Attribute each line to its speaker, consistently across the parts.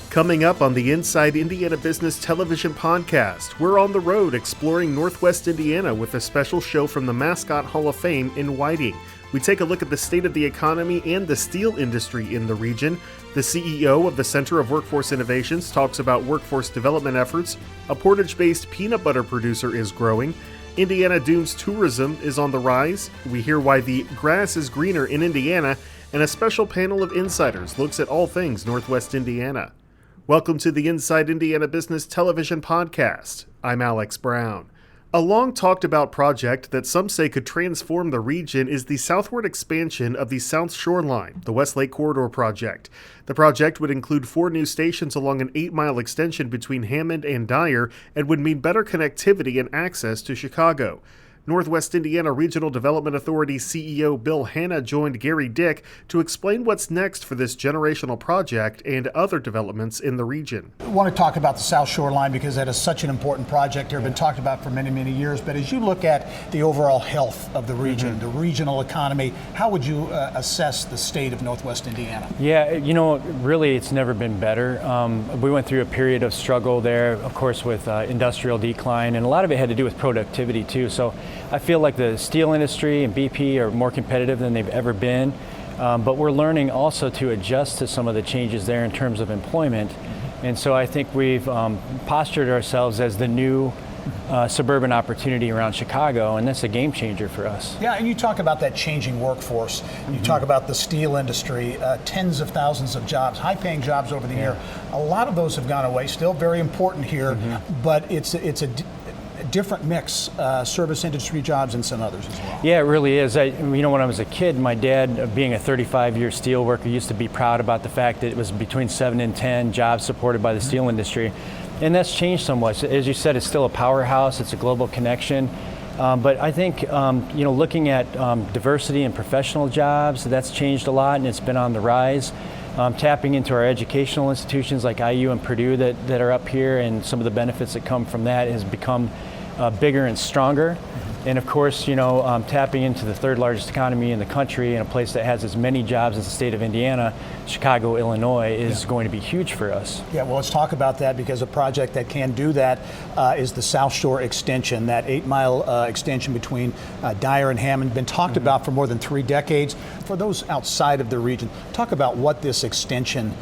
Speaker 1: Coming up on the Inside Indiana Business Television podcast, we're on the road exploring Northwest Indiana with a special show from the Mascot Hall of Fame in Whiting. We take a look at the state of the economy and the steel industry in the region. The CEO of the Center of Workforce Innovations talks about workforce development efforts. A Portage-based peanut butter producer is growing. Indiana Dunes tourism is on the rise. We hear why the grass is greener in Indiana, and a special panel of insiders looks at all things Northwest Indiana. Welcome to the Inside Indiana Business Television podcast. I'm Alex Brown. A long talked about project that some say could transform the region is the southward expansion of the South Shore Line, the West Lake Corridor project. The project would include 4 new stations along an 8-mile extension between Hammond and Dyer and would mean better connectivity and access to Chicago. Northwest Indiana Regional Development Authority CEO Bill Hanna joined Gary Dick to explain what's next for this generational project and other developments in the region.
Speaker 2: I want to talk about the South Shore Line because that is such an important project here, been talked about for many, many years. But as you look at the overall health of the region, the regional economy, how would you assess the state of Northwest Indiana?
Speaker 3: Yeah, really it's never been better. We went through a period of struggle there, of course, with industrial decline, and a lot of it had to do with productivity too. So I feel like the steel industry and BP are more competitive than they've ever been, but we're learning also to adjust to some of the changes there in terms of employment. And so I think we've postured ourselves as the new suburban opportunity around Chicago, and that's a game changer for us.
Speaker 2: Yeah, and you talk about that changing workforce. You talk about the steel industry, tens of thousands of jobs, high-paying jobs over the year. A lot of those have gone away, still very important here, but it's a different mix, service industry jobs and some others as well.
Speaker 3: Yeah, it really is. When I was a kid, my dad, being a 35-year steel worker, used to be proud about the fact that it was between 7 and 10 jobs supported by the steel industry. And that's changed somewhat. As you said, it's still a powerhouse. It's a global connection. But I think, looking at diversity in professional jobs, that's changed a lot and it's been on the rise. Tapping into our educational institutions like IU and Purdue that are up here, and some of the benefits that come from that has become bigger and stronger. And of course, tapping into the third largest economy in the country in a place that has as many jobs as the state of Indiana, Chicago, Illinois, is going to be huge for us.
Speaker 2: Yeah, well, let's talk about that, because a project that can do that is the South Shore Extension, that 8-mile extension between Dyer and Hammond, been talked about for more than 3 decades. For those outside of the region, talk about what this extension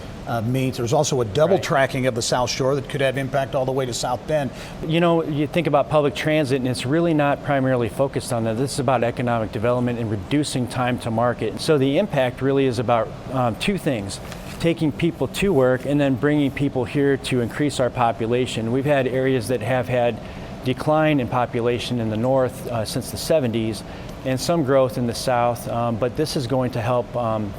Speaker 2: means. There's also a double tracking of the South Shore that could have impact all the way to South Bend.
Speaker 3: You think about public transit, and it's really not primarily focused on that. This is about economic development and reducing time to market. So the impact really is about 2 things: taking people to work and then bringing people here to increase our population. We've had areas that have had decline in population in the north since the 70s, and some growth in the south, but this is going to help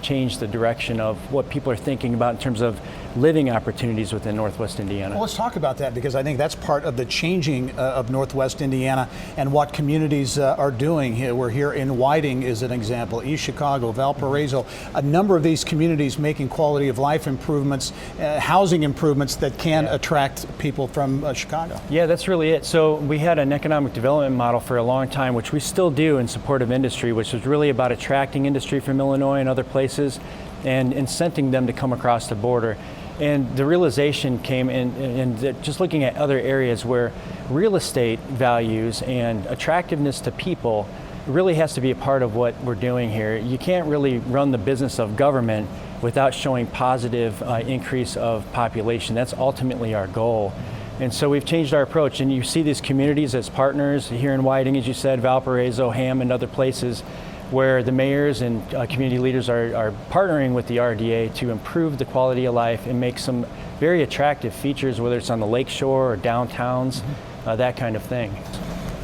Speaker 3: change the direction of what people are thinking about in terms of living opportunities within Northwest Indiana.
Speaker 2: Well, let's talk about that, because I think that's part of the changing of Northwest Indiana and what communities are doing here. We're here in Whiting as an example, East Chicago, Valparaiso, a number of these communities making quality of life improvements, housing improvements that can attract people from Chicago.
Speaker 3: Yeah, that's really it. So we had an economic development model for a long time, which we still do in support of industry, which was really about attracting industry from Illinois and other places and incenting them to come across the border. And the realization came in just looking at other areas where real estate values and attractiveness to people really has to be a part of what we're doing here. You can't really run the business of government without showing positive increase of population. That's ultimately our goal. And so we've changed our approach, and you see these communities as partners here in Whiting, as you said, Valparaiso, Hammond, other places, where the mayors and community leaders are partnering with the RDA to improve the quality of life and make some very attractive features, whether it's on the lake shore or downtowns, that kind of thing.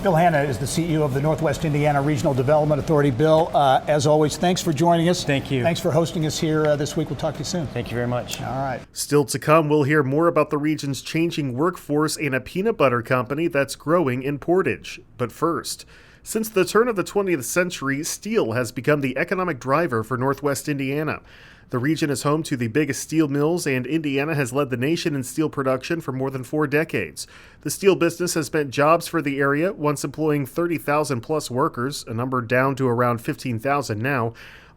Speaker 2: Bill Hanna is the CEO of the Northwest Indiana Regional Development Authority. Bill, as always, thanks for joining us.
Speaker 3: Thank you.
Speaker 2: Thanks for hosting us here this week. We'll talk to you soon.
Speaker 3: Thank you very much.
Speaker 2: All right.
Speaker 1: Still to come, we'll hear more about the region's changing workforce and a peanut butter company that's growing in Portage. But first, since the turn of the 20th century, steel has become the economic driver for Northwest Indiana. The region is home to the biggest steel mills, and Indiana has led the nation in steel production for more than 4 decades. The steel business has meant jobs for the area, once employing 30,000 plus workers, a number down to around 15,000 now.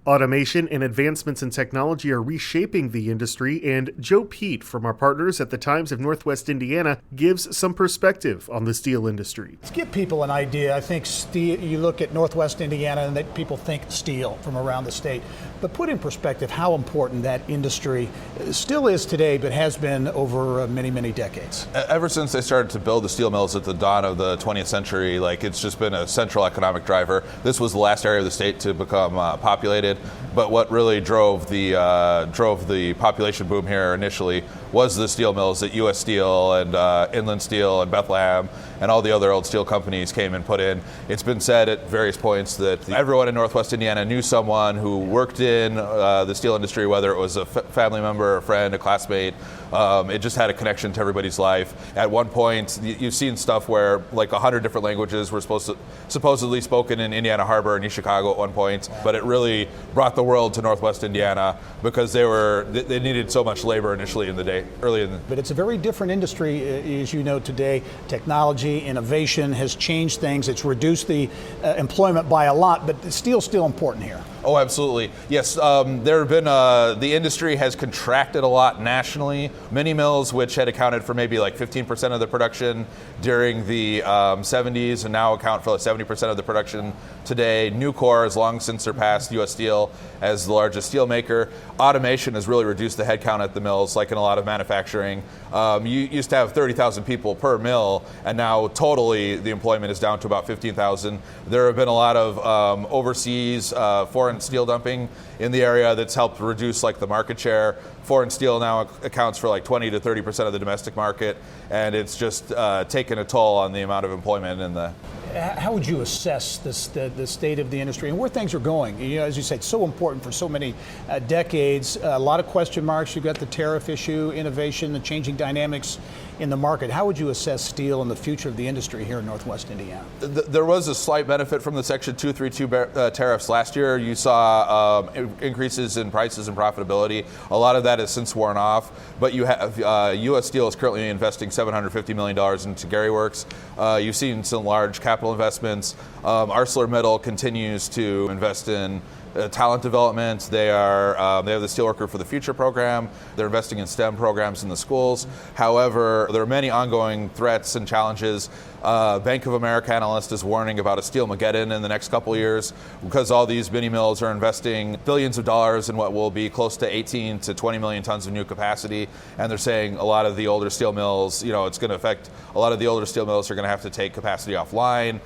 Speaker 1: Automation and advancements in technology are reshaping the industry, and Joe Pete from our partners at the Times of Northwest Indiana gives some perspective on the steel industry.
Speaker 2: Let's give people an idea. I think steel, you look at Northwest Indiana and that people think steel from around the state, but put in perspective how important that industry still is today, but has been over many, many decades.
Speaker 4: Ever since they started to build the steel mills at the dawn of the 20th century, it's just been a central economic driver. This was the last area of the state to become populated, but what really drove the population boom here initially was the steel mills that U.S. Steel and Inland Steel and Bethlehem and all the other old steel companies came and put in. It's been said at various points that everyone in Northwest Indiana knew someone who worked in the steel industry, whether it was a family member, a friend, a classmate. It just had a connection to everybody's life. At one point, you've seen stuff where 100 different languages were supposedly spoken in Indiana Harbor and East Chicago at one point, but it really brought the world to Northwest Indiana because they needed so much labor initially in the day,
Speaker 2: But it's a very different industry, as you know today. Technology, innovation has changed things. It's reduced the employment by a lot, but steel's still important here.
Speaker 4: Oh, absolutely. Yes, there have been, the industry has contracted a lot nationally. Mini mills, which had accounted for maybe 15% of the production during the 70s and now account for 70% of the production today. Nucor has long since surpassed U.S. Steel as the largest steel maker. Automation has really reduced the headcount at the mills, like in a lot of manufacturing. You used to have 30,000 people per mill, and now totally the employment is down to about 15,000. There have been a lot of overseas foreign steel dumping in the area that's helped reduce the market share. Foreign steel now accounts for 20 to 30% of the domestic market, and it's just taken a toll on the amount of employment in the.
Speaker 2: How would you assess the state of the industry and where things are going? As you said, so important for so many decades. A lot of question marks. You've got the tariff issue, innovation, the changing dynamics in the market. How would you assess steel and the future of the industry here in Northwest Indiana?
Speaker 4: There was a slight benefit from the Section 232 tariffs last year. You saw increases in prices and profitability. A lot of that has since worn off, but you have U.S. Steel is currently investing $750 million into Gary Works. You've seen some large capital investments. ArcelorMittal continues to invest in talent development. They have the Steelworker for the Future program. They're investing in STEM programs in the schools. However, there are many ongoing threats and challenges. Bank of America analyst is warning about a Steelmageddon in the next couple of years because all these mini mills are investing billions of dollars in what will be close to 18 to 20 million tons of new capacity. And they're saying a lot of the older steel mills, it's going to affect a lot of the older steel mills are going to have to take capacity offline.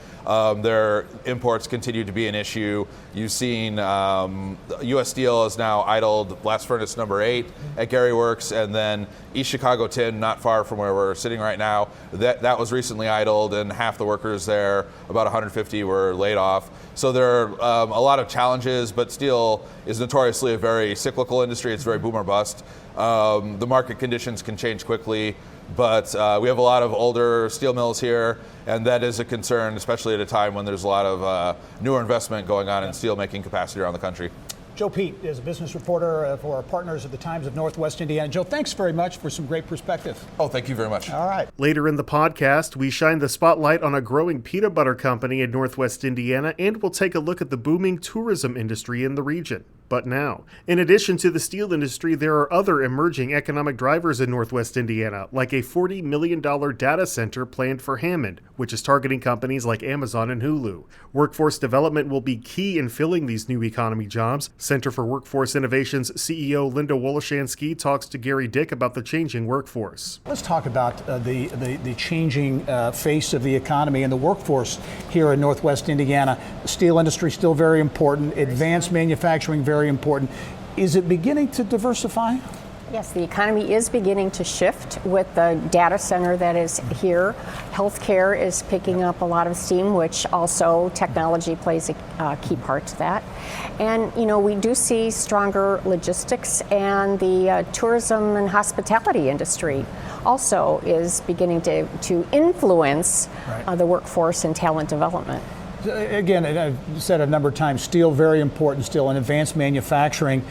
Speaker 4: Their imports continue to be an issue. You've seen U.S. Steel has now idled blast furnace number 8 at Gary Works, and then East Chicago Tin, not far from where we're sitting right now, that was recently idled, and half the workers there, about 150, were laid off. So there are a lot of challenges, but steel is notoriously a very cyclical industry. It's very boom or bust. The market conditions can change quickly, but we have a lot of older steel mills here, and that is a concern, especially at a time when there's a lot of newer investment going on in steel making capacity around the country.
Speaker 2: Joe Pete is a business reporter for our partners at the Times of Northwest Indiana. Joe, thanks very much for some great perspective.
Speaker 4: Oh, thank you very much.
Speaker 2: All right.
Speaker 1: Later in the podcast, we shine the spotlight on a growing peanut butter company in Northwest Indiana, and we'll take a look at the booming tourism industry in the region. But now, in addition to the steel industry, there are other emerging economic drivers in Northwest Indiana, like a $40 million data center planned for Hammond, which is targeting companies like Amazon and Hulu. Workforce development will be key in filling these new economy jobs. Center for Workforce Innovation's CEO Linda Woloshansky talks to Gary Dick about the changing workforce.
Speaker 2: Let's talk about the changing face of the economy and the workforce here in Northwest Indiana. The steel industry still very important. Advanced manufacturing very important. Is it beginning to diversify?
Speaker 5: Yes, the economy is beginning to shift with the data center that is here. Healthcare is picking up a lot of steam, which also technology plays a key part to that. And, we do see stronger logistics, and the tourism and hospitality industry also is beginning to influence the workforce and talent development.
Speaker 2: Again, I've said a number of times, steel very important still, and advanced manufacturing.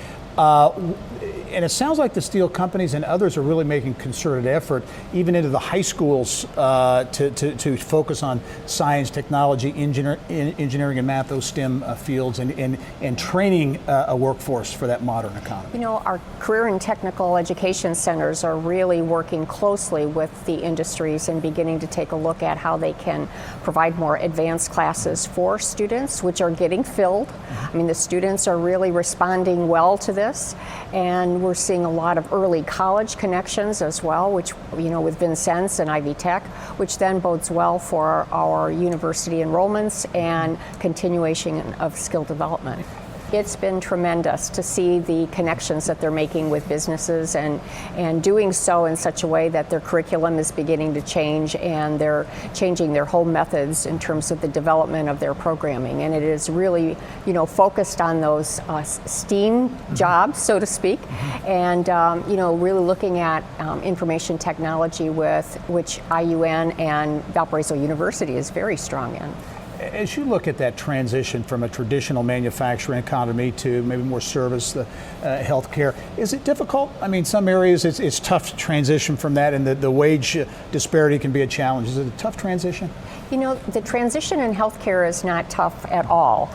Speaker 2: And it sounds like the steel companies and others are really making concerted effort, even into the high schools, to focus on science, technology, engineering, and math, those STEM fields, and training a workforce for that modern economy.
Speaker 5: You know, our career and technical education centers are really working closely with the industries and beginning to take a look at how they can provide more advanced classes for students, which are getting filled. I mean, the students are really responding well to this, and we're seeing a lot of early college connections as well, which, you know, with Vincennes and Ivy Tech, which then bodes well for our university enrollments and continuation of skill development. It's been tremendous to see the connections that they're making with businesses and doing so in such a way that their curriculum is beginning to change, and they're changing their whole methods in terms of the development of their programming. And it is really, you know, focused on those STEAM jobs, so to speak, and, you know, really looking at information technology, with which IUN and Valparaiso University is very strong in.
Speaker 2: As you look at that transition from a traditional manufacturing economy to maybe more service, healthcare, is it difficult? I mean, some areas it's tough to transition from that, and the wage disparity can be a challenge. Is it a tough transition?
Speaker 5: You know, the transition in healthcare is not tough at all.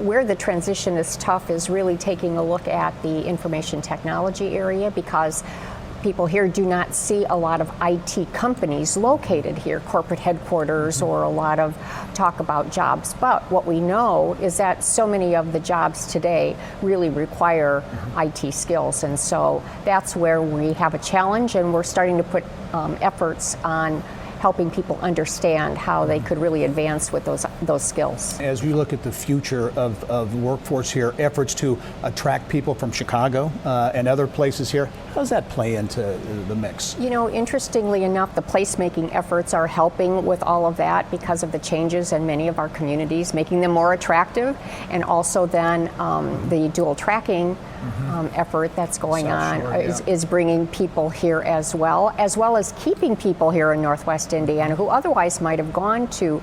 Speaker 5: Where the transition is tough is really taking a look at the information technology area, because people here do not see a lot of IT companies located here, corporate headquarters, or a lot of talk about jobs. But what we know is that so many of the jobs today really require IT skills. And so that's where we have a challenge, and we're starting to put efforts on helping people understand how they could really advance with those skills.
Speaker 2: As we look at the future of workforce here, efforts to attract people from Chicago and other places here, how does that play into the mix?
Speaker 5: You know, interestingly enough, the placemaking efforts are helping with all of that because of the changes in many of our communities, making them more attractive, and also then the dual tracking effort that's going on is bringing people here as well as keeping people here in Northwest Indiana who otherwise might have gone to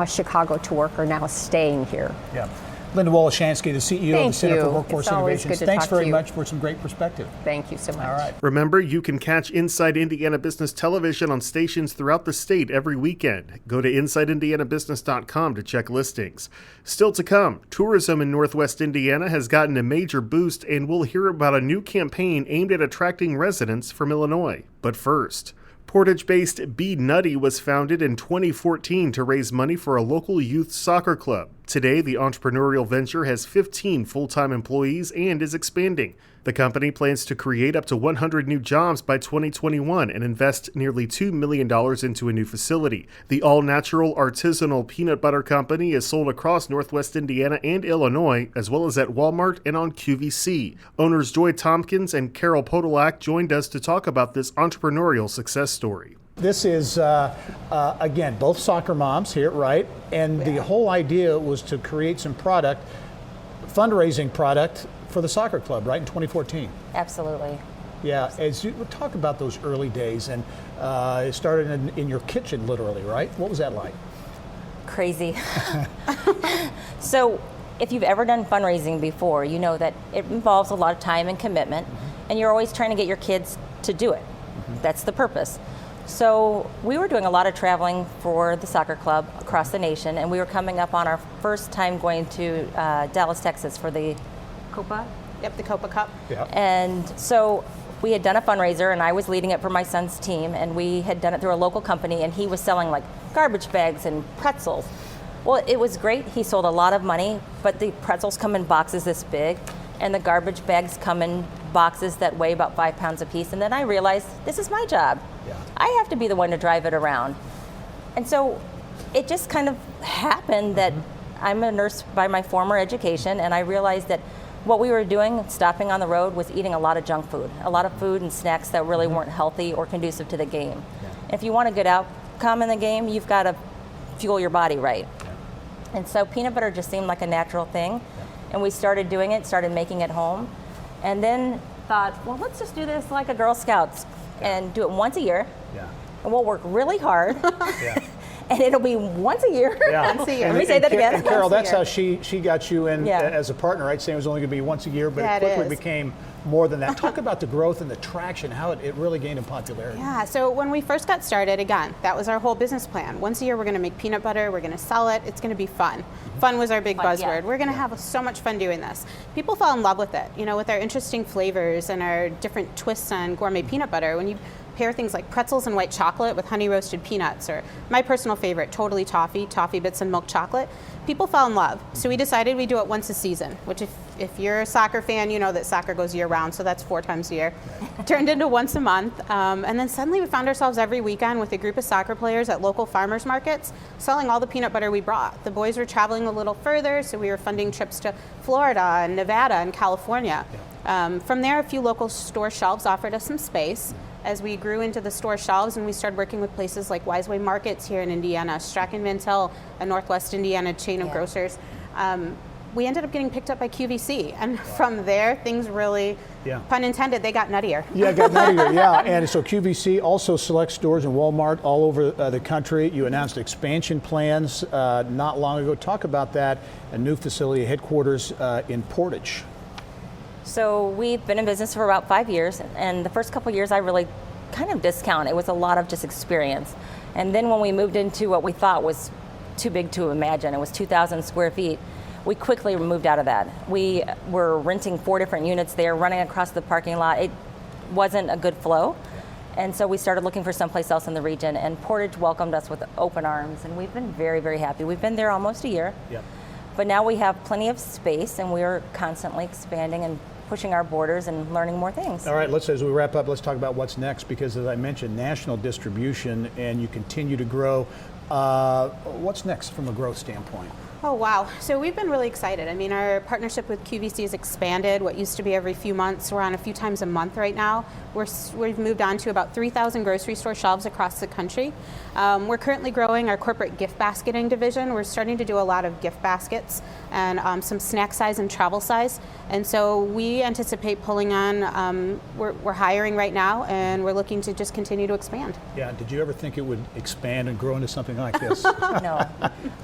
Speaker 5: Chicago to work, are now staying here.
Speaker 2: Yeah. Linda Woloshansky, the CEO of the Center for Workforce Innovations. Thanks very much for some great perspective.
Speaker 5: Thank you so much.
Speaker 2: All right.
Speaker 1: Remember, you can catch Inside Indiana Business Television on stations throughout the state every weekend. Go to InsideIndianaBusiness.com to check listings. Still to come, tourism in Northwest Indiana has gotten a major boost, and we'll hear about a new campaign aimed at attracting residents from Illinois. But first, Portage-based Be Nutty was founded in 2014 to raise money for a local youth soccer club. Today, the entrepreneurial venture has 15 full-time employees and is expanding. The company plans to create up to 100 new jobs by 2021 and invest nearly $2 million into a new facility. The all-natural artisanal peanut butter company is sold across Northwest Indiana and Illinois, as well as at Walmart and on QVC. Owners Joy Tompkins and Carol Podolak joined us to talk about this entrepreneurial success story.
Speaker 2: This is, again, both soccer moms here, right? And the whole idea was to create some product, fundraising product for the soccer club, right, in 2014.
Speaker 6: Absolutely.
Speaker 2: Yeah, as you talk about those early days, and it started in your kitchen, literally, right? What was that like?
Speaker 6: Crazy. So, if you've ever done fundraising before, you know that it involves a lot of time and commitment, and you're always trying to get your kids to do it. That's the purpose. So we were doing a lot of traveling for the soccer club across the nation, and we were coming up on our first time going to Dallas, Texas for the Copa?
Speaker 7: Yep, the Copa Cup.
Speaker 2: Yeah.
Speaker 6: And so we had done a fundraiser, and I was leading it for my son's team, and we had done it through a local company, and he was selling like garbage bags and pretzels. Well, it was great. He sold a lot of money, but the pretzels come in boxes this big, and the garbage bags come in boxes that weigh about 5 pounds apiece. And then I realized, this is my job.
Speaker 2: Yeah.
Speaker 6: I have to be the one to drive it around. And so it just kind of happened that I'm a nurse by my former education, and I realized that what we were doing, stopping on the road, was eating a lot of junk food, a lot of food and snacks that really weren't healthy or conducive to the game. Yeah. If you want a good outcome in the game, you've got to fuel your body right. Yeah. And so peanut butter just seemed like a natural thing. Yeah. And we started doing it, started making it home, and then thought, well, let's just do this like a Girl Scouts and do it once a year.
Speaker 2: Yeah.
Speaker 6: And we'll work really hard.
Speaker 2: Yeah.
Speaker 6: And it'll be once a year.
Speaker 2: Yeah.
Speaker 7: Once a year.
Speaker 2: And,
Speaker 6: Let me say that again.
Speaker 2: And Carol,
Speaker 6: Once a
Speaker 2: that's
Speaker 6: year.
Speaker 2: how she got you in
Speaker 6: Yeah.
Speaker 2: as a partner, right? Saying it was only going to be once a year, but
Speaker 7: Yeah,
Speaker 2: it
Speaker 7: it
Speaker 2: quickly
Speaker 7: is.
Speaker 2: became more than that. Talk about the growth and the traction, how it really gained in popularity.
Speaker 7: Yeah, so when we first got started, again, that was our whole business plan. Once a year, we're going to make peanut butter, we're going to sell it, it's going to be fun. Fun was our big buzzword.
Speaker 6: Yeah.
Speaker 7: We're going to have so much fun doing this. People fell in love with it, with our interesting flavors and our different twists on gourmet peanut butter. When you pair things like pretzels and white chocolate with honey roasted peanuts, or my personal favorite, totally toffee bits and milk chocolate, people fell in love. So we decided we'd do it once a season, which if you're a soccer fan, you know that soccer goes year round, so that's 4 times a year. Turned into once a month, and then suddenly we found ourselves every weekend with a group of soccer players at local farmers markets selling all the peanut butter we brought. The boys were traveling a little further, so we were funding trips to Florida and Nevada and California. From there, a few local store shelves offered us some space. As we grew into the store shelves and we started working with places like Wiseway Markets here in Indiana, Strachan Van Til, a Northwest Indiana chain of grocers, we ended up getting picked up by QVC. And from there, things really, pun intended, they got nuttier.
Speaker 2: Yeah, got nuttier, yeah. And so QVC also selects stores in Walmart all over the country. You announced expansion plans not long ago. Talk about that, a new facility, headquarters in Portage.
Speaker 6: So we've been in business for about 5 years, and the first couple of years I really kind of discount. It was a lot of just experience. And then when we moved into what we thought was too big to imagine, it was 2,000 square feet, we quickly moved out of that. We were renting 4 different units there, running across the parking lot. It wasn't a good flow. And so we started looking for someplace else in the region, and Portage welcomed us with open arms, and we've been very, very happy. We've been there almost a year.
Speaker 2: Yep.
Speaker 6: But now we have plenty of space, and we're constantly expanding and pushing our borders and learning more things.
Speaker 2: All right, as we wrap up, let's talk about what's next, because as I mentioned, national distribution, and you continue to grow. What's next from a growth standpoint?
Speaker 7: Oh, wow. So we've been really excited. I mean, our partnership with QVC has expanded. What used to be every few months, we're on a few times a month right now. We've moved on to about 3,000 grocery store shelves across the country. We're currently growing our corporate gift basketing division. We're starting to do a lot of gift baskets and some snack size and travel size. And so we anticipate pulling on, we're hiring right now, and we're looking to just continue to expand.
Speaker 2: Yeah, did you ever think it would expand and grow into something like this?
Speaker 6: No.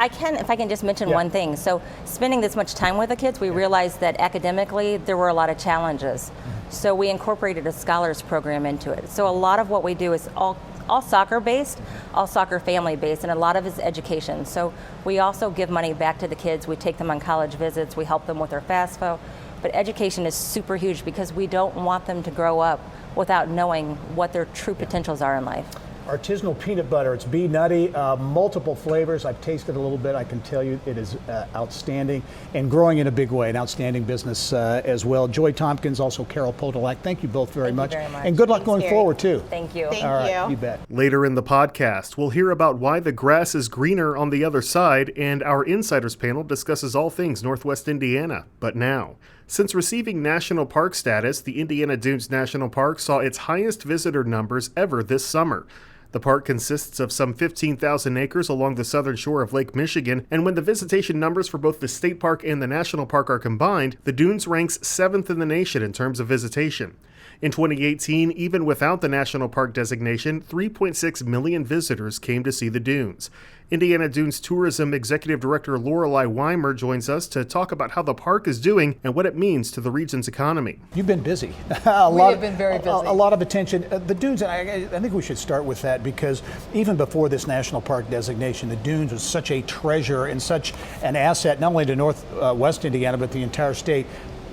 Speaker 6: If I can just mention one thing. So spending this much time with the kids, we realized that academically there were a lot of challenges. So we incorporated a scholars program into it. So a lot of what we do is all soccer based, all soccer family based, and a lot of it is education. So we also give money back to the kids. We take them on college visits. We help them with their FAFSA. But education is super huge because we don't want them to grow up without knowing what their true potentials are in life.
Speaker 2: Artisanal peanut butter, it's bee nutty, multiple flavors. I've tasted a little bit. I can tell you it is outstanding and growing in a big way, an outstanding business as well. Joy Tompkins, also Carol Podolak, thank you both very much.
Speaker 6: Thank you very much.
Speaker 2: And good luck
Speaker 7: Thanks,
Speaker 2: going
Speaker 7: Gary.
Speaker 2: forward too.
Speaker 6: Thank you.
Speaker 7: Thank
Speaker 2: All right,
Speaker 7: you.
Speaker 2: you bet.
Speaker 1: Later in the podcast, we'll hear about why the grass is greener on the other side, and our Insiders panel discusses all things Northwest Indiana. But now, since receiving national park status, the Indiana Dunes National Park saw its highest visitor numbers ever this summer. The park consists of some 15,000 acres along the southern shore of Lake Michigan, and when the visitation numbers for both the state park and the national park are combined, the Dunes ranks 7th in the nation in terms of visitation. In 2018, even without the national park designation, 3.6 million visitors came to see the Dunes. Indiana Dunes Tourism Executive Director Lorelei Weimer joins us to talk about how the park is doing and what it means to the region's economy.
Speaker 2: You've been busy.
Speaker 8: We have been very busy.
Speaker 2: A lot of attention. The Dunes, and I think we should start with that because even before this national park designation, the Dunes was such a treasure and such an asset, not only to Northwest Indiana, but the entire state.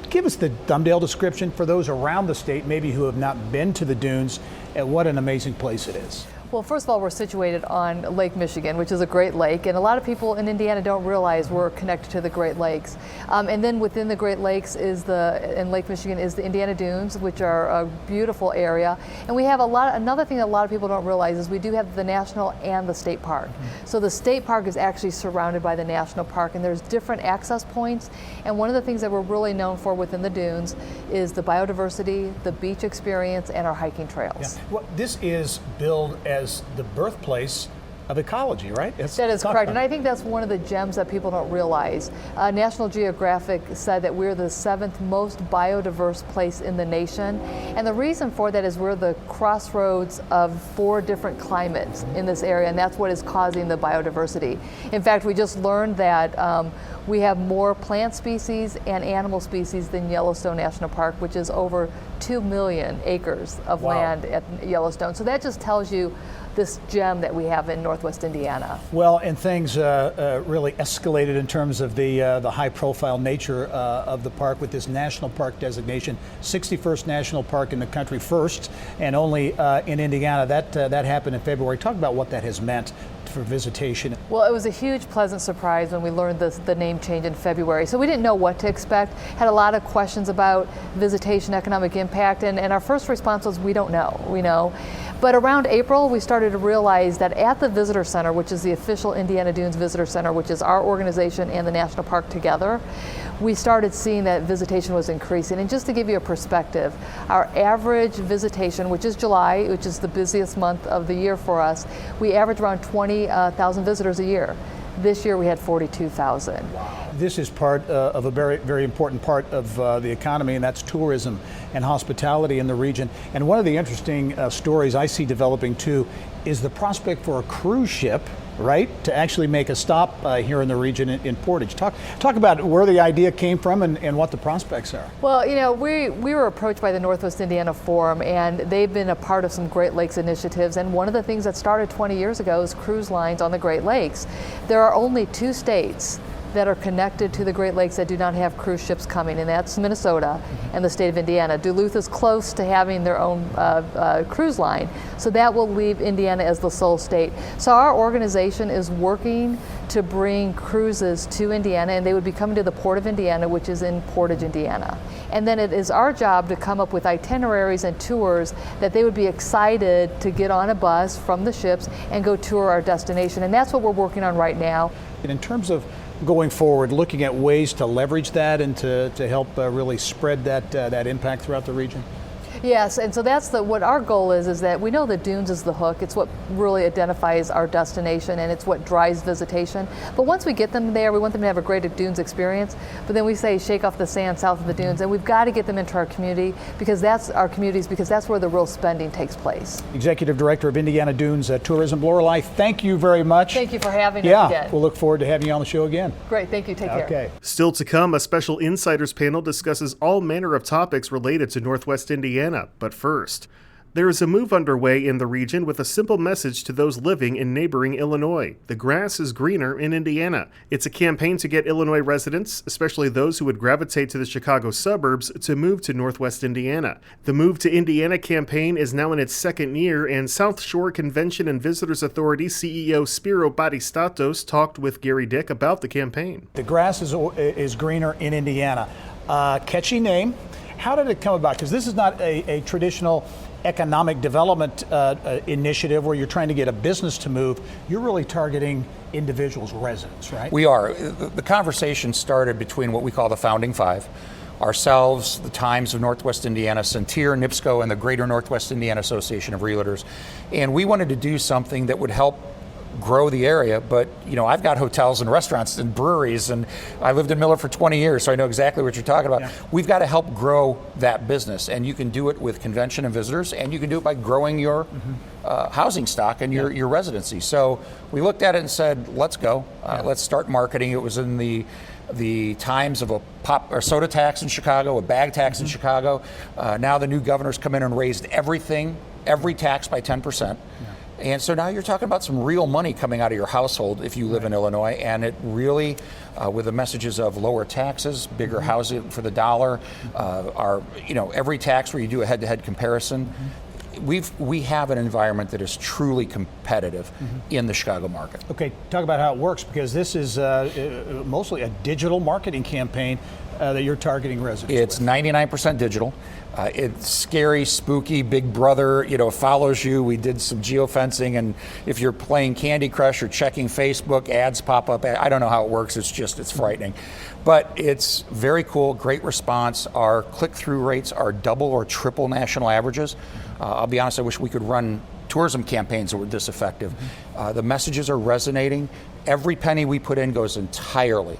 Speaker 2: Give us the thumbnail description for those around the state, maybe who have not been to the Dunes, and what an amazing place it is.
Speaker 8: Well, first of all, we're situated on Lake Michigan, which is a great lake, and a lot of people in Indiana don't realize we're connected to the Great Lakes. And then within the Great Lakes and Lake Michigan is the Indiana Dunes, which are a beautiful area. And we have another thing that a lot of people don't realize is we do have the national and the state park. Mm-hmm. So the state park is actually surrounded by the national park, and there's different access points. And one of the things that we're really known for within the Dunes is the biodiversity, the beach experience, and our hiking trails.
Speaker 2: Yeah. Well, this is billed as the birthplace of ecology, right?
Speaker 8: That is correct, and I think that's one of the gems that people don't realize. National Geographic said that we're the 7th most biodiverse place in the nation, and the reason for that is we're the crossroads of 4 different climates in this area, and that's what is causing the biodiversity. In fact, we just learned that we have more plant species and animal species than Yellowstone National Park, which is over 2 million acres of land at Yellowstone. So that just tells you this gem that we have in Northwest Indiana.
Speaker 2: Well, and things really escalated in terms of the high-profile nature of the park with this national park designation, 61st national park in the country, first and only in Indiana. That happened in February. Talk about what that has meant for visitation.
Speaker 8: Well, it was a huge pleasant surprise when we learned the name change in February. So we didn't know what to expect, had a lot of questions about visitation, economic impact, and our first response was we don't know. But around April, we started to realize that at the Visitor Center, which is the official Indiana Dunes Visitor Center, which is our organization and the National Park together, we started seeing that visitation was increasing. And just to give you a perspective, our average visitation, which is July, which is the busiest month of the year for us, we average around 20,000 visitors a year. This year we had 42,000.
Speaker 2: This is part of a very, very important part of the economy, and that's tourism and hospitality in the region. And one of the interesting stories I see developing too is the prospect for a cruise ship, right, to actually make a stop here in the region in Portage. Talk about where the idea came from and what the prospects are.
Speaker 8: Well, we were approached by the Northwest Indiana Forum, and they've been a part of some Great Lakes initiatives, and one of the things that started 20 years ago is cruise lines on the Great Lakes. There are only 2 states that are connected to the Great Lakes that do not have cruise ships coming, and that's Minnesota and the state of Indiana. Duluth is close to having their own cruise line, so that will leave Indiana as the sole state. So our organization is working to bring cruises to Indiana, and they would be coming to the Port of Indiana, which is in Portage, Indiana. And then it is our job to come up with itineraries and tours that they would be excited to get on a bus from the ships and go tour our destination, and that's what we're working on right now.
Speaker 2: And in terms of going forward, looking at ways to leverage that and to help really spread that impact throughout the region?
Speaker 8: Yes, and so that's what our goal is that we know the dunes is the hook. It's what really identifies our destination, and it's what drives visitation. But once we get them there, we want them to have a great dunes experience. But then we say shake off the sand south of the dunes, and we've got to get them into our community because that's where the real spending takes place. Executive Director of Indiana Dunes Tourism, Lorelei, thank you very much. Thank you for having us again. We'll look forward to having you on the show again. Great, thank you. Take care. Okay.
Speaker 1: Still to come, a special Insiders panel discusses all manner of topics related to Northwest Indiana. But first, there is a move underway in the region with a simple message to those living in neighboring Illinois. The grass is greener in Indiana. It's a campaign to get Illinois residents, especially those who would gravitate to the Chicago suburbs, to move to Northwest Indiana. The Move to Indiana campaign is now in its 2nd year, and South Shore Convention and Visitors Authority CEO Spiro Batistatos talked with Gary Dick about the campaign. The grass is greener in Indiana. Catchy name. How did it come about? Because this is not a traditional economic development initiative where you're trying to get a business to move. You're really targeting individuals, residents, right?
Speaker 9: We are. The conversation started between what we call the Founding Five, ourselves, the Times of Northwest Indiana, Centir, NIPSCO, and the Greater Northwest Indiana Association of Realtors. And we wanted to do something that would help grow the area, but I've got hotels and restaurants and breweries, and I lived in Miller for 20 years, so I know exactly what you're talking about. Yeah. We've got to help grow that business, and you can do it with convention and visitors, and you can do it by growing your housing stock and your residency. So we looked at it and said, let's go. Let's start marketing. It was in the times of a pop or soda tax in Chicago, a bag tax in Chicago. Now the new governor's come in and raised every tax by 10%. And so now you're talking about some real money coming out of your household if you live in Illinois, and it really, with the messages of lower taxes, bigger housing for the dollar, every tax where you do a head-to-head comparison, we have an environment that is truly competitive in the Chicago market. Okay, talk about how it works, because this is mostly a digital marketing campaign that you're targeting residents. It's 99% digital. It's scary, spooky, Big Brother, follows you. We did some geofencing, and if you're playing Candy Crush or checking Facebook, ads pop up. I don't know how it works. It's frightening. But it's very cool, great response. Our click-through rates are double or triple national averages. I'll be honest, I wish we could run tourism campaigns that were this effective. The messages are resonating. Every penny we put in goes entirely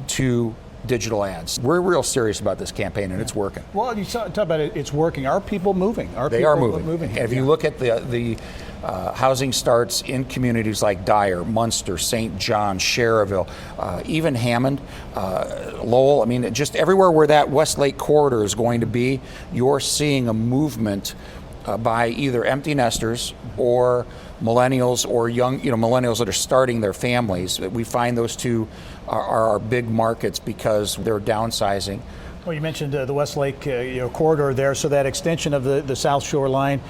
Speaker 9: to digital ads. We're real serious about this campaign, and it's working.
Speaker 2: Well, you talk about it, it's working. Are people moving?
Speaker 9: They are moving.
Speaker 2: Here?
Speaker 9: If you look at the housing starts in communities like Dyer, Munster, St. John, Cherville, even Hammond, Lowell, I mean, just everywhere where that Westlake corridor is going to be, you're seeing a movement by either empty nesters or millennials or young, millennials that are starting their families. We find those two are our big markets because they're downsizing.
Speaker 2: Well, you mentioned the Westlake corridor there, so that extension of the South Shore line,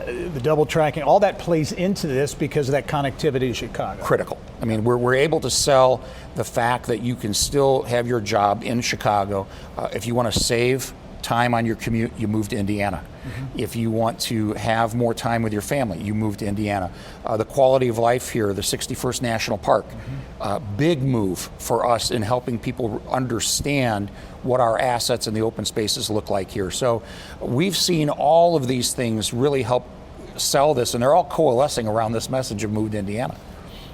Speaker 2: the double tracking, all that plays into this because of that connectivity to Chicago.
Speaker 9: Critical. I mean, we're able to sell the fact that you can still have your job in Chicago. If you want to save time on your commute, you move to Indiana. If you want to have more time with your family, you move to Indiana. The quality of life here, the 61st National Park, big move for us in helping people understand what our assets and the open spaces look like here. So we've seen all of these things really help sell this, and they're all coalescing around this message of Move to Indiana.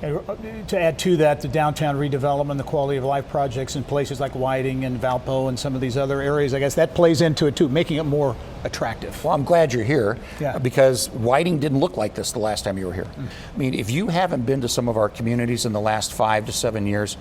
Speaker 2: And to add to that, the downtown redevelopment, the quality of life projects in places like Whiting and Valpo and some of these other areas, I guess that plays into it too, making it more attractive.
Speaker 9: Well, I'm glad you're here
Speaker 2: Yeah.
Speaker 9: because Whiting didn't look like this the last time you were here. I mean, if you haven't been to some of our communities in the last 5 to 7 years,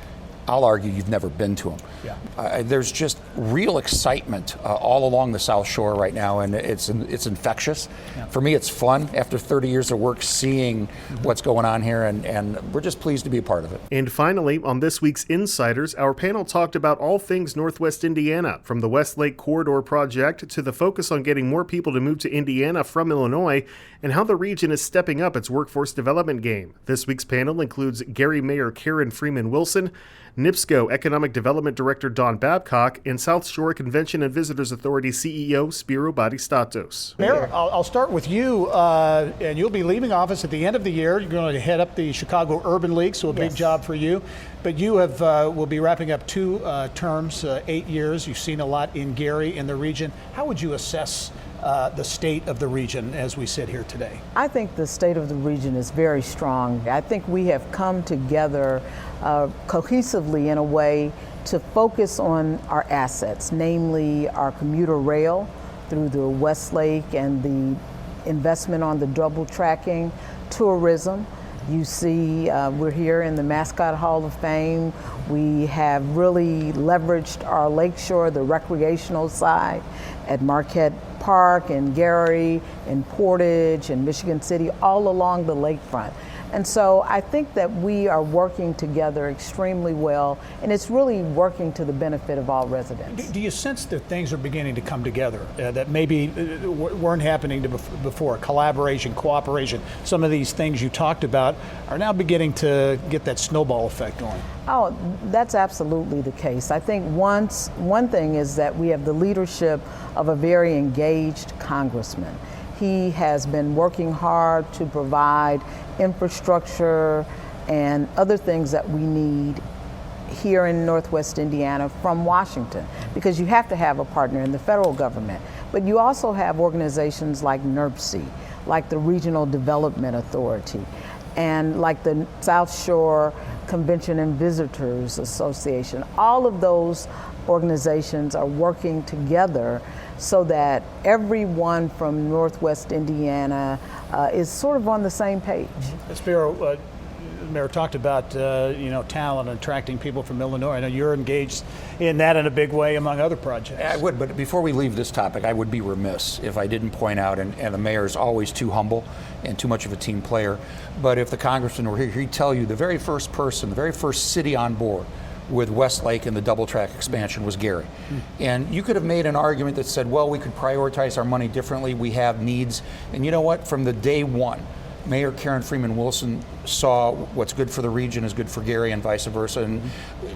Speaker 9: I'll argue you've never been to them.
Speaker 2: Yeah.
Speaker 9: There's just real excitement all along the South Shore right now, and it's infectious.
Speaker 2: Yeah.
Speaker 9: For me, it's fun after 30 years of work seeing what's going on here, and we're just pleased to be a part of it.
Speaker 1: And finally, on this week's Insiders, our panel talked about all things Northwest Indiana, from the Westlake Corridor project to the focus on getting more people to move to Indiana from Illinois, and how the region is stepping up its workforce development game. This week's panel includes Gary Mayor Karen Freeman Wilson, NIPSCO Economic Development Director Don Babcock, and South Shore Convention and Visitors Authority CEO Spiro Batistatos.
Speaker 2: Mayor, I'll start with you, and you'll be leaving office at the end of the year. You're going to head up the Chicago Urban League, so a big job for you. But you will be wrapping up 2 terms, 8 years. You've seen a lot in Gary and the region. How would you assess the state of the region as we sit here today?
Speaker 10: I think the state of the region is very strong. I think we have come together cohesively in a way to focus on our assets, namely our commuter rail through the Westlake and the investment on the double tracking, tourism. You see, we're here in the Mascot Hall of Fame. We have really leveraged our lakeshore, the recreational side at Marquette Park and Gary and Portage and Michigan City, all along the lakefront. And so I think that we are working together extremely well, and it's really working to the benefit of all residents.
Speaker 2: Do you sense that things are beginning to come together that maybe weren't happening before? Collaboration, cooperation, some of these things you talked about are now beginning to get that snowball effect going.
Speaker 10: Oh, that's absolutely the case. I think one thing is that we have the leadership of a very engaged congressman. He has been working hard to provide infrastructure and other things that we need here in Northwest Indiana from Washington, because you have to have a partner in the federal government. But you also have organizations like NERPC, like the Regional Development Authority, and like the South Shore Convention and Visitors Association. All of those organizations are working together so that everyone from Northwest Indiana is sort of on the same page.
Speaker 2: Spiro, Mayor talked about talent and attracting people from Illinois. I know you're engaged in that in a big way among other projects.
Speaker 9: I would, but before we leave this topic, I would be remiss if I didn't point out, and the mayor's always too humble and too much of a team player, but if the congressman were here, he'd tell you the very first person, the very first city on board with Westlake and the double track expansion was Gary. And you could have made an argument that said, well, we could prioritize our money differently, we have needs. And you know what, from the day one, Mayor Karen Freeman Wilson saw what's good for the region is good for Gary and vice versa. And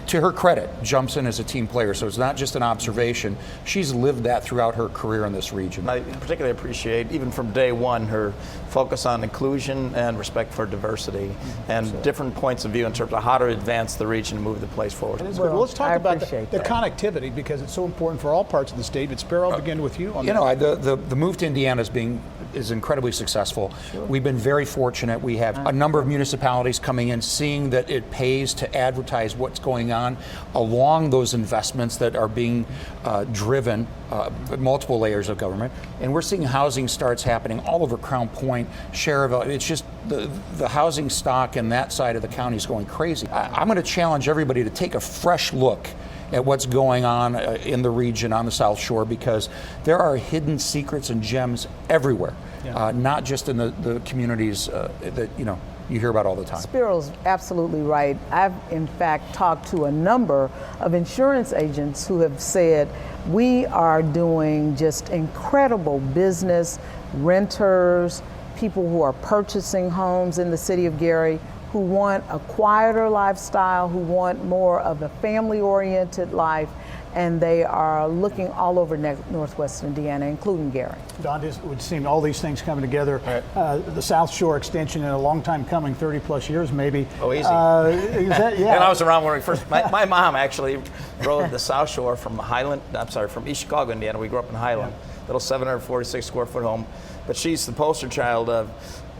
Speaker 9: to her credit, jumps in as a team player. So it's not just an observation. She's lived that throughout her career in this region.
Speaker 11: I particularly appreciate, even from day one, her focus on inclusion and respect for diversity and different points of view in terms of how to advance the region and move the place forward.
Speaker 2: Well, let's talk about the connectivity, because it's so important for all parts of the state. But Spiro, I'll begin with you on that.
Speaker 9: The move to Indiana is incredibly successful. We've been very very fortunate. We have a number of municipalities coming in, seeing that it pays to advertise what's going on along those investments that are being driven, multiple layers of government. And we're seeing housing starts happening all over Crown Point, Cherville. It's just the housing stock in that side of the county is going crazy. I'm going to challenge everybody to take a fresh look at what's going on in the region on the South Shore, because there are hidden secrets and gems everywhere, not just in the communities that you hear about all the time.
Speaker 10: Spiro's absolutely right. I've in fact talked to a number of insurance agents who have said we are doing just incredible business, renters, people who are purchasing homes in the city of Gary, who want a quieter lifestyle, who want more of a family-oriented life, and they are looking all over Northwest Indiana, including Gary.
Speaker 2: Don, it would seem all these things coming together. The South Shore extension in a long time coming, 30 plus years maybe.
Speaker 11: Oh, easy.
Speaker 2: Yeah.
Speaker 11: And I was around when we first, my mom actually rode the South Shore from from East Chicago, Indiana. We grew up in Highland, little 746 square foot home. But she's the poster child of,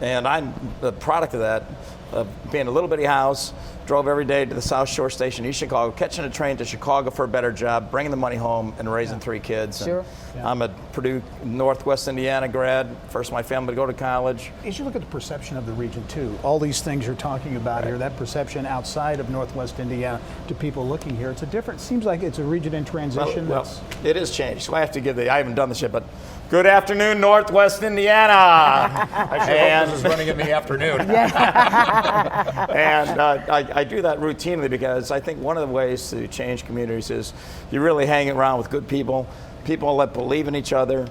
Speaker 11: and I'm the product of that, being a little bitty house, drove every day to the South Shore Station, East Chicago, catching a train to Chicago for a better job, bringing the money home, and raising 3 kids.
Speaker 10: Sure.
Speaker 11: I'm a Purdue, Northwest Indiana grad, first of my family to go to college.
Speaker 2: As you look at the perception of the region too, all these things you're talking about here, that perception outside of Northwest Indiana to people looking here, it's a different, seems like it's a region in transition.
Speaker 11: Well, it is changed. So I have to give I haven't done this yet, but good afternoon, Northwest Indiana.
Speaker 9: I sure hope this is running in the afternoon.
Speaker 11: And I do that routinely because I think one of the ways to change communities is you really hang around with good people that believe in each other.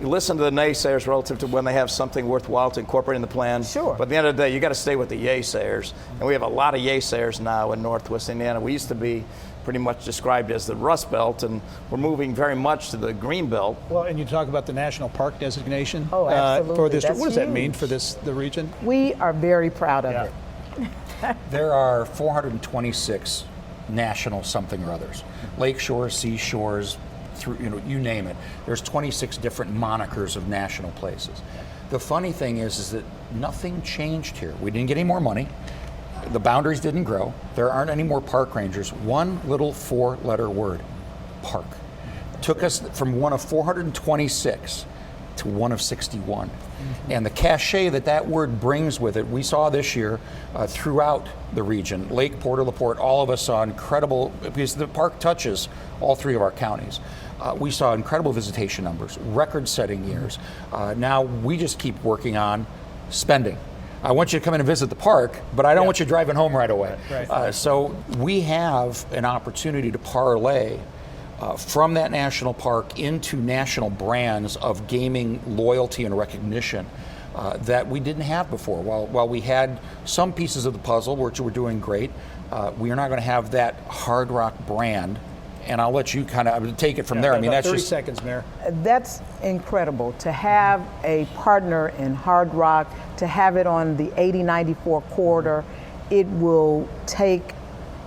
Speaker 11: Listen to the naysayers relative to when they have something worthwhile to incorporate in the plan.
Speaker 10: Sure.
Speaker 11: But at the end of the day, you got to stay with the yaysayers. And we have a lot of yaysayers now in Northwest Indiana. We used to be pretty much described as the Rust Belt, and we're moving very much to the Green Belt.
Speaker 2: Well, and you talk about the national park designation
Speaker 10: absolutely.
Speaker 2: for this.
Speaker 10: That's
Speaker 2: What does that
Speaker 10: huge.
Speaker 2: mean for the region?
Speaker 10: We are very proud of it.
Speaker 9: There are 426 national something or others. Lake shores, seashores, through you name it. There's 26 different monikers of national places. The funny thing is that nothing changed here. We didn't get any more money. The boundaries didn't grow. There aren't any more park rangers. One little 4-letter word, park. Took us from one of 426 to one of 61. And the cachet that word brings with it, we saw this year throughout the region. Lake, Porter, LaPorte, all of us saw incredible, because the park touches all 3 of our counties. We saw incredible visitation numbers, record-setting years. Now we just keep working on spending. I want you to come in and visit the park, but I don't want you driving home right away. Right. So we have an opportunity to parlay from that national park into national brands of gaming loyalty and recognition that we didn't have before. While we had some pieces of the puzzle which were doing great, we are not going to have that Hard Rock brand. And I'll let you kind of take it from there. I mean, that's
Speaker 2: 30
Speaker 9: just
Speaker 2: seconds, Mayor.
Speaker 10: That's incredible to have a partner in Hard Rock, to have it on the 8094 corridor. It will take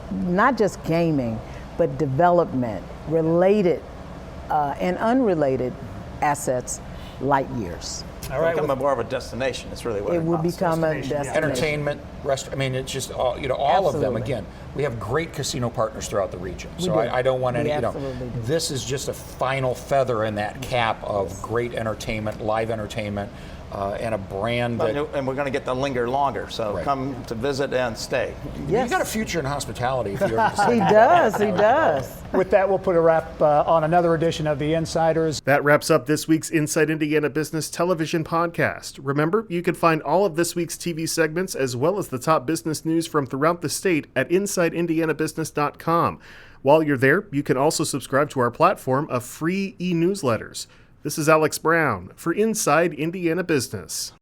Speaker 10: not just gaming, but development, related and unrelated assets, light years.
Speaker 11: All right, become more of a destination. It's really what
Speaker 10: It will become a destination.
Speaker 9: entertainment, I mean, it's just all, all of them.
Speaker 10: Absolutely.
Speaker 9: Again, we have great casino partners throughout the region.
Speaker 10: We
Speaker 9: So
Speaker 10: do.
Speaker 9: I don't want any,
Speaker 10: We absolutely do.
Speaker 9: this is just a final feather in that cap of great entertainment, live entertainment, and a brand that.
Speaker 11: And we're going to get to linger longer, so
Speaker 9: Right.
Speaker 11: come to visit and stay.
Speaker 10: Yes.
Speaker 9: You've got a future in hospitality if you ever decide
Speaker 10: He
Speaker 9: to-
Speaker 10: does, he does.
Speaker 2: With that, we'll put a wrap on another edition of The Insiders.
Speaker 1: That wraps up this week's Inside Indiana Business television podcast. Remember, you can find all of this week's TV segments as well as the top business news from throughout the state at InsideIndianaBusiness.com. While you're there, you can also subscribe to our platform of free e-newsletters. This is Alex Brown for Inside Indiana Business.